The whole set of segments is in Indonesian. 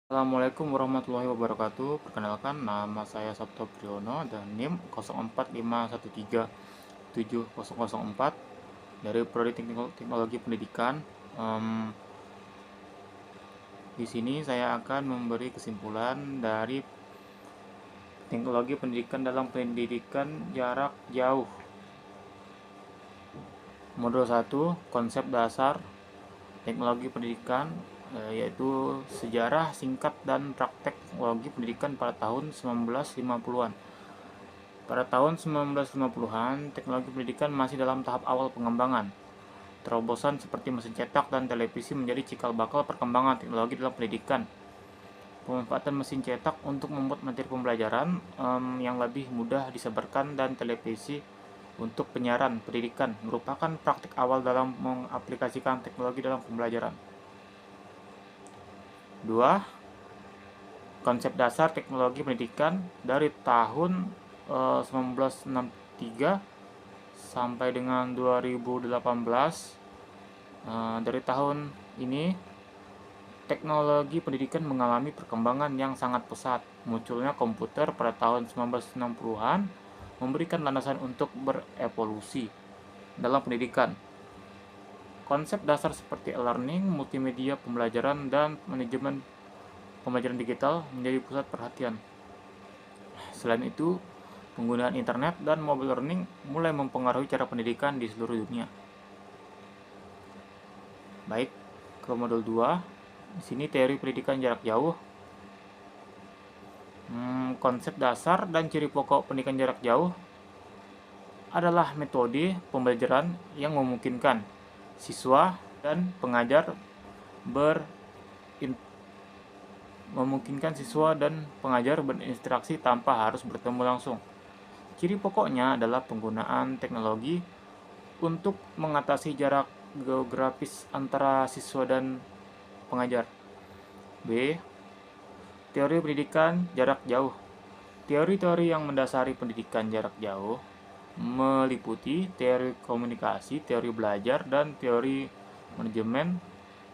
Assalamualaikum warahmatullahi wabarakatuh. Perkenalkan, nama saya Sabto Priyono dan NIM 0451370004 dari Prodi Teknologi Pendidikan. Di sini saya akan memberi kesimpulan dari teknologi pendidikan dalam pendidikan jarak jauh. Modul 1, konsep dasar teknologi pendidikan, yaitu sejarah singkat dan praktek teknologi pendidikan pada tahun 1950-an. Pada tahun 1950-an, teknologi pendidikan masih dalam tahap awal pengembangan. Terobosan seperti mesin cetak dan televisi menjadi cikal bakal perkembangan teknologi dalam pendidikan. Pemanfaatan mesin cetak untuk membuat materi pembelajaran yang lebih mudah disebarkan dan televisi untuk penyiaran pendidikan merupakan praktik awal dalam mengaplikasikan teknologi dalam pembelajaran. 2. Konsep dasar teknologi pendidikan dari tahun 1963 sampai dengan 2018. Dari tahun ini teknologi pendidikan mengalami perkembangan yang sangat pesat. Munculnya komputer pada tahun 1960-an memberikan landasan untuk berevolusi dalam pendidikan. Konsep dasar seperti e-learning, multimedia pembelajaran, dan manajemen pembelajaran digital menjadi pusat perhatian. Selain itu, penggunaan internet dan mobile learning mulai mempengaruhi cara pendidikan di seluruh dunia. Baik, ke modul 2. Di sini teori pendidikan jarak jauh. Konsep dasar dan ciri pokok pendidikan jarak jauh adalah metode pembelajaran yang memungkinkan siswa dan pengajar berinteraksi tanpa harus bertemu langsung. Ciri pokoknya adalah penggunaan teknologi untuk mengatasi jarak geografis antara siswa dan pengajar. B. Teori pendidikan jarak jauh. Teori-teori yang mendasari pendidikan jarak jauh meliputi teori komunikasi, teori belajar, dan teori manajemen.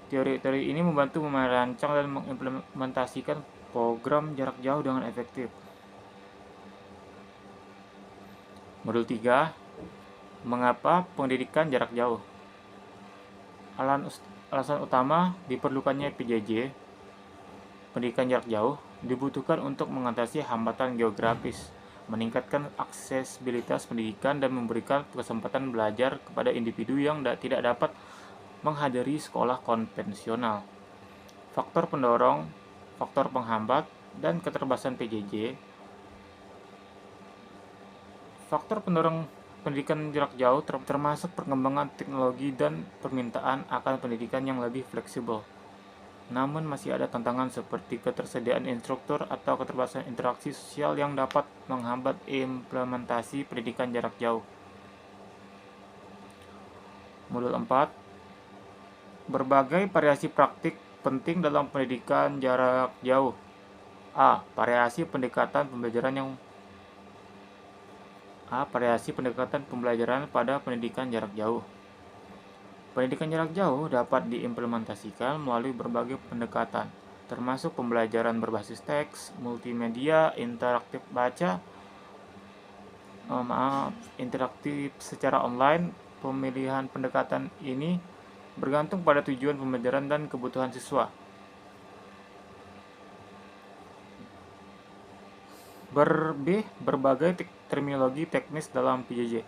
Teori-teori ini membantu merancang dan mengimplementasikan program jarak jauh dengan efektif. Modul 3. Mengapa pendidikan jarak jauh? Alasan utama diperlukannya PJJ pendidikan jarak jauh dibutuhkan untuk mengatasi hambatan geografis, meningkatkan aksesibilitas pendidikan, dan memberikan kesempatan belajar kepada individu yang tidak dapat menghadiri sekolah konvensional. Faktor pendorong, faktor penghambat, dan keterbatasan PJJ. Faktor pendorong pendidikan jarak jauh termasuk perkembangan teknologi dan permintaan akan pendidikan yang lebih fleksibel. Namun masih ada tantangan seperti ketersediaan instruktur atau keterbatasan interaksi sosial yang dapat menghambat implementasi pendidikan jarak jauh. Modul 4. Berbagai variasi praktik penting dalam pendidikan jarak jauh. A. Variasi pendekatan pembelajaran pada pendidikan jarak jauh. Pendidikan jarak jauh dapat diimplementasikan melalui berbagai pendekatan, termasuk pembelajaran berbasis teks, multimedia, interaktif secara online. Pemilihan pendekatan ini bergantung pada tujuan pembelajaran dan kebutuhan siswa. Berbagai terminologi teknis dalam PJJ.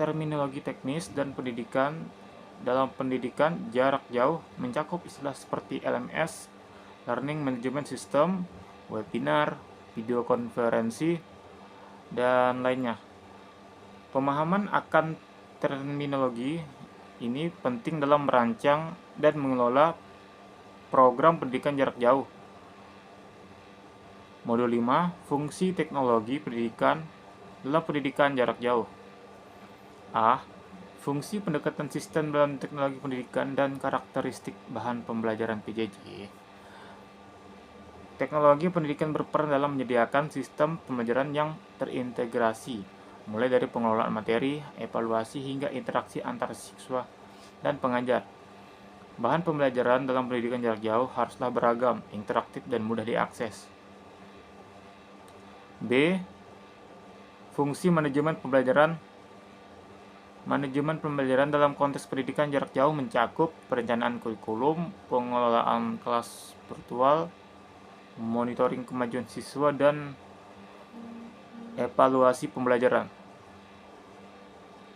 Terminologi teknis dan pendidikan dalam pendidikan jarak jauh mencakup istilah seperti LMS, Learning Management System, webinar, video konferensi, dan lainnya. Pemahaman akan terminologi ini penting dalam merancang dan mengelola program pendidikan jarak jauh. Modul 5, fungsi teknologi pendidikan dalam pendidikan jarak jauh. A. Fungsi pendekatan sistem dalam teknologi pendidikan dan karakteristik bahan pembelajaran PJJ. Teknologi pendidikan berperan dalam menyediakan sistem pembelajaran yang terintegrasi, mulai dari pengelolaan materi, evaluasi, hingga interaksi antar siswa dan pengajar. Bahan pembelajaran dalam pendidikan jarak jauh haruslah beragam, interaktif, dan mudah diakses. B. Fungsi manajemen pembelajaran. Manajemen pembelajaran dalam konteks pendidikan jarak jauh mencakup perencanaan kurikulum, pengelolaan kelas virtual, monitoring kemajuan siswa, dan evaluasi pembelajaran.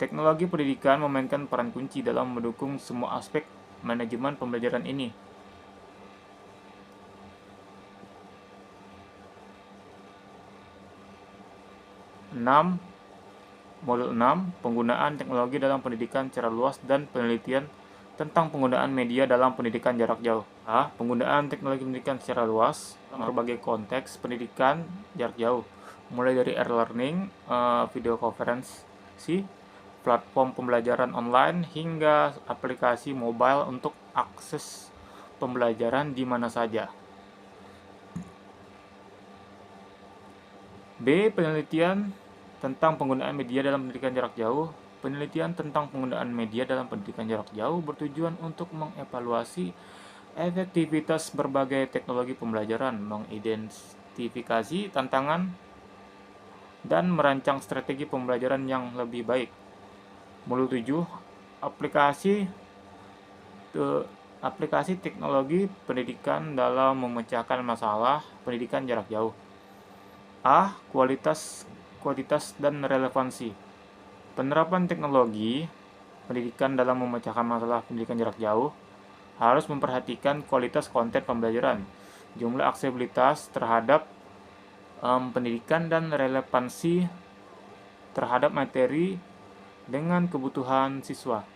Teknologi pendidikan memainkan peran kunci dalam mendukung semua aspek manajemen pembelajaran ini. Modul 6, penggunaan teknologi dalam pendidikan secara luas dan penelitian tentang penggunaan media dalam pendidikan jarak jauh. A. Penggunaan teknologi pendidikan secara luas dalam berbagai konteks pendidikan jarak jauh, mulai dari e-learning, video konferensi, platform pembelajaran online, hingga aplikasi mobile untuk akses pembelajaran di mana saja. B. Penelitian tentang penggunaan media dalam pendidikan jarak jauh. Penelitian tentang penggunaan media dalam pendidikan jarak jauh bertujuan untuk mengevaluasi efektivitas berbagai teknologi pembelajaran, mengidentifikasi tantangan, dan merancang strategi pembelajaran yang lebih baik. Modul 7, aplikasi teknologi pendidikan dalam memecahkan masalah pendidikan jarak jauh. A. Kualitas dan relevansi. Penerapan teknologi pendidikan dalam memecahkan masalah pendidikan jarak jauh harus memperhatikan kualitas konten pembelajaran, jumlah aksesibilitas terhadap pendidikan, dan relevansi terhadap materi dengan kebutuhan siswa.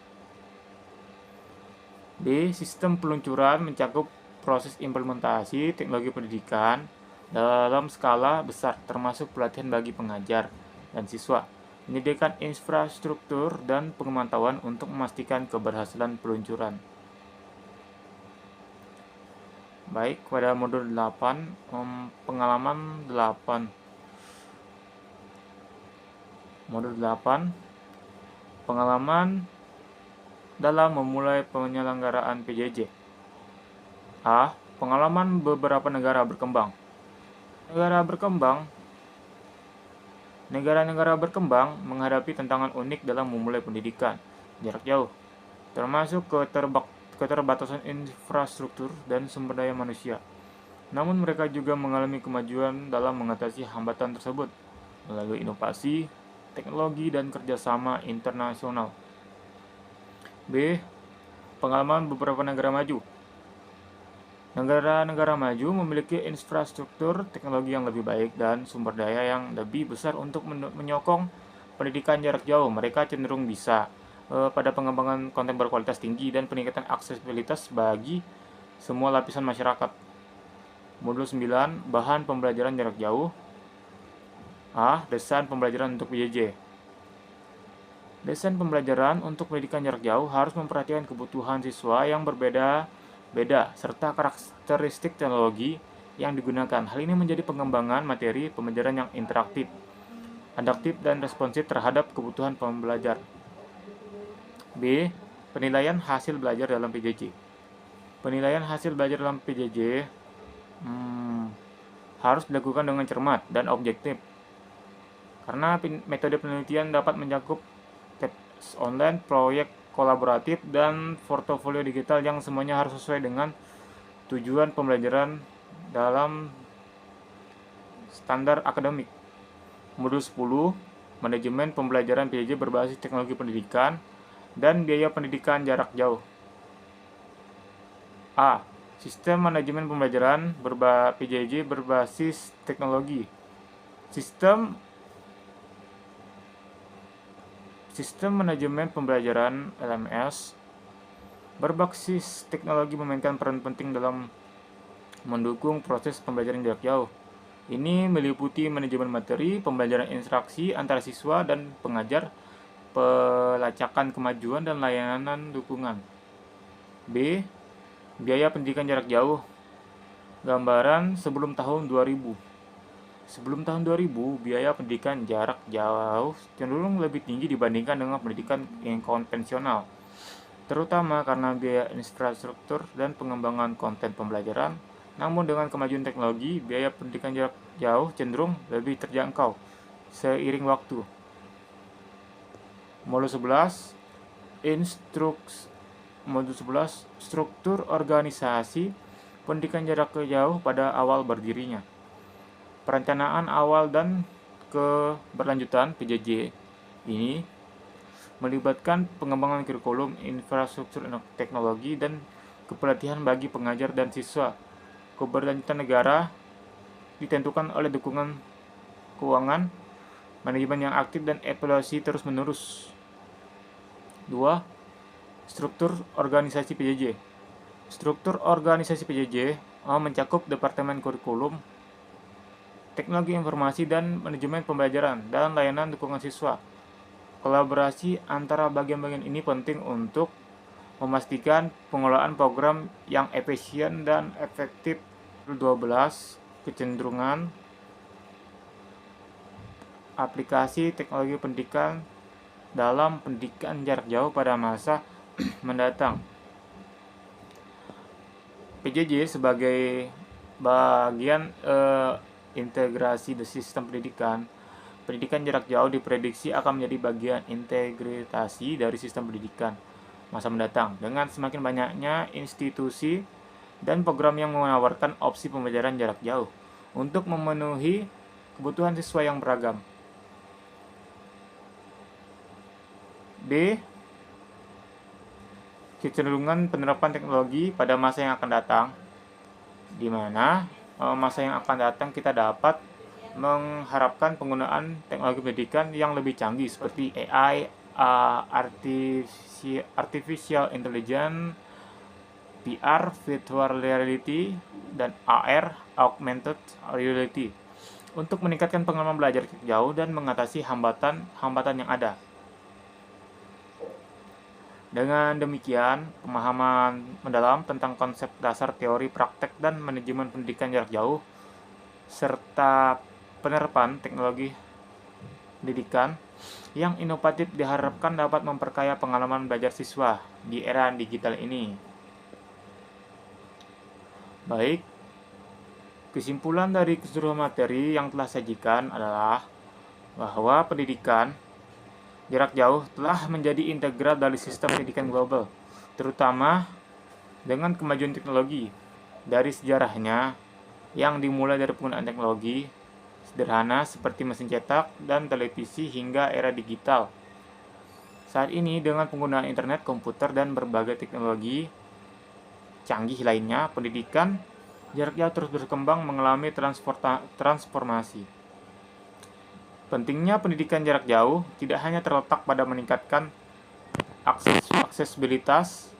B. Sistem peluncuran mencakup proses implementasi teknologi pendidikan dalam skala besar, termasuk pelatihan bagi pengajar dan siswa, menyediakan infrastruktur dan pemantauan untuk memastikan keberhasilan peluncuran. Baik, pada modul 8, pengalaman 8. Modul 8, pengalaman dalam memulai penyelenggaraan PJJ. A. Pengalaman beberapa negara berkembang. Negara-negara berkembang menghadapi tantangan unik dalam memulai pendidikan jarak jauh, termasuk keterbatasan infrastruktur dan sumber daya manusia. Namun mereka juga mengalami kemajuan dalam mengatasi hambatan tersebut melalui inovasi, teknologi, dan kerjasama internasional. B. Pengalaman beberapa negara maju. Negara-negara maju memiliki infrastruktur teknologi yang lebih baik dan sumber daya yang lebih besar untuk menyokong pendidikan jarak jauh. Mereka cenderung bisa pada pengembangan konten berkualitas tinggi dan peningkatan aksesibilitas bagi semua lapisan masyarakat. Modul 9, bahan pembelajaran jarak jauh. A. Desain pembelajaran untuk PJJ. Desain pembelajaran untuk pendidikan jarak jauh harus memperhatikan kebutuhan siswa yang berbeda serta karakteristik teknologi yang digunakan. Hal ini menjadi pengembangan materi pembelajaran yang interaktif, adaptif, dan responsif terhadap kebutuhan pembelajar. B. Penilaian hasil belajar dalam PJJ. Penilaian hasil belajar dalam PJJ harus dilakukan dengan cermat dan objektif, karena metode penelitian dapat mencakup tes online, proyek kolaboratif, dan portofolio digital yang semuanya harus sesuai dengan tujuan pembelajaran dalam standar akademik. Modul 10, manajemen pembelajaran PJJ berbasis teknologi pendidikan dan biaya pendidikan jarak jauh. A. Sistem manajemen pembelajaran PJJ berbasis teknologi. Sistem manajemen pembelajaran LMS berbasis teknologi memainkan peran penting dalam mendukung proses pembelajaran jarak jauh. Ini meliputi manajemen materi, pembelajaran interaksi antara siswa dan pengajar, pelacakan kemajuan, dan layanan dukungan. B. Biaya pendidikan jarak jauh. Gambaran sebelum tahun 2000. Sebelum tahun 2000, biaya pendidikan jarak jauh cenderung lebih tinggi dibandingkan dengan pendidikan yang konvensional. terutama karena biaya infrastruktur dan pengembangan konten pembelajaran. Namun dengan kemajuan teknologi, biaya pendidikan jarak jauh cenderung lebih terjangkau seiring waktu. Modul 11 Modul 11 struktur organisasi pendidikan jarak jauh pada awal berdirinya. Perencanaan awal dan keberlanjutan PJJ ini melibatkan pengembangan kurikulum, infrastruktur teknologi, dan kepelatihan bagi pengajar dan siswa. Keberlanjutan negara ditentukan oleh dukungan keuangan, manajemen yang aktif, dan evaluasi terus-menerus. 2. Struktur organisasi PJJ. Struktur organisasi PJJ mencakup Departemen Kurikulum, Teknologi Informasi dan Manajemen Pembelajaran, dan layanan dukungan siswa. Kolaborasi antara bagian-bagian ini penting untuk memastikan pengelolaan program yang efisien dan efektif. 12. Kecenderungan aplikasi teknologi pendidikan dalam pendidikan jarak jauh pada masa mendatang. PJJ sebagai bagian integrasi sistem pendidikan jarak jauh diprediksi akan menjadi bagian integrasi dari sistem pendidikan masa mendatang dengan semakin banyaknya institusi dan program yang menawarkan opsi pembelajaran jarak jauh untuk memenuhi kebutuhan siswa yang beragam. B. Kecenderungan penerapan teknologi pada masa yang akan datang, di mana masa yang akan datang kita dapat mengharapkan penggunaan teknologi pendidikan yang lebih canggih seperti AI, artificial intelligence, VR, virtual reality, dan AR, augmented reality, untuk meningkatkan pengalaman belajar jauh dan mengatasi hambatan yang ada. Dengan demikian, pemahaman mendalam tentang konsep dasar teori praktek dan manajemen pendidikan jarak jauh serta penerapan teknologi pendidikan yang inovatif diharapkan dapat memperkaya pengalaman belajar siswa di era digital ini. Baik, kesimpulan dari keseluruhan materi yang telah sajikan adalah bahwa pendidikan jarak jauh telah menjadi integral dari sistem pendidikan global, terutama dengan kemajuan teknologi. Dari sejarahnya, yang dimulai dari penggunaan teknologi sederhana seperti mesin cetak dan televisi hingga era digital. Saat ini, dengan penggunaan internet, komputer, dan berbagai teknologi canggih lainnya, pendidikan jarak jauh terus berkembang mengalami transformasi. Pentingnya pendidikan jarak jauh tidak hanya terletak pada meningkatkan aksesibilitas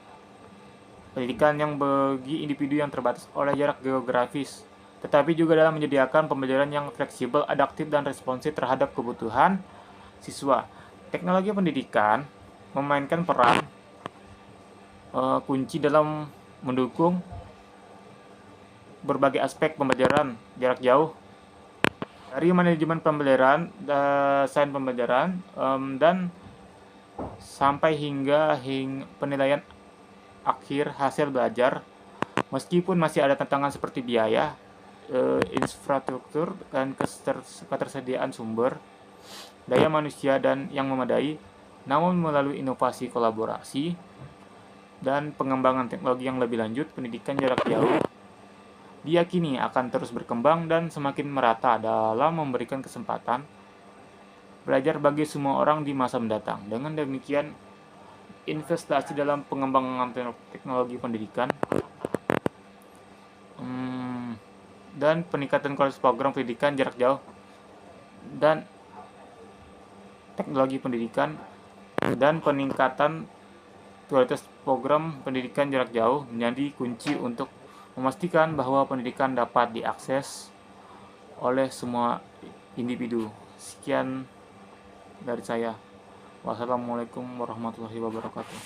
pendidikan yang bagi individu yang terbatas oleh jarak geografis, tetapi juga dalam menyediakan pembelajaran yang fleksibel, adaptif, dan responsif terhadap kebutuhan siswa. Teknologi pendidikan memainkan peran kunci dalam mendukung berbagai aspek pembelajaran jarak jauh, dari manajemen pembelajaran, desain pembelajaran, dan sampai hingga penilaian akhir hasil belajar. Meskipun masih ada tantangan seperti biaya, infrastruktur, dan ketersediaan sumber daya manusia dan yang memadai, namun melalui inovasi, kolaborasi, dan pengembangan teknologi yang lebih lanjut, pendidikan jarak jauh diyakini akan terus berkembang dan semakin merata dalam memberikan kesempatan belajar bagi semua orang di masa mendatang. Dengan demikian, investasi dalam pengembangan teknologi pendidikan dan peningkatan kualitas program pendidikan jarak jauh dan teknologi pendidikan dan peningkatan kualitas program pendidikan jarak jauh menjadi kunci untuk memastikan bahwa pendidikan dapat diakses oleh semua individu. Sekian dari saya. Wassalamualaikum warahmatullahi wabarakatuh.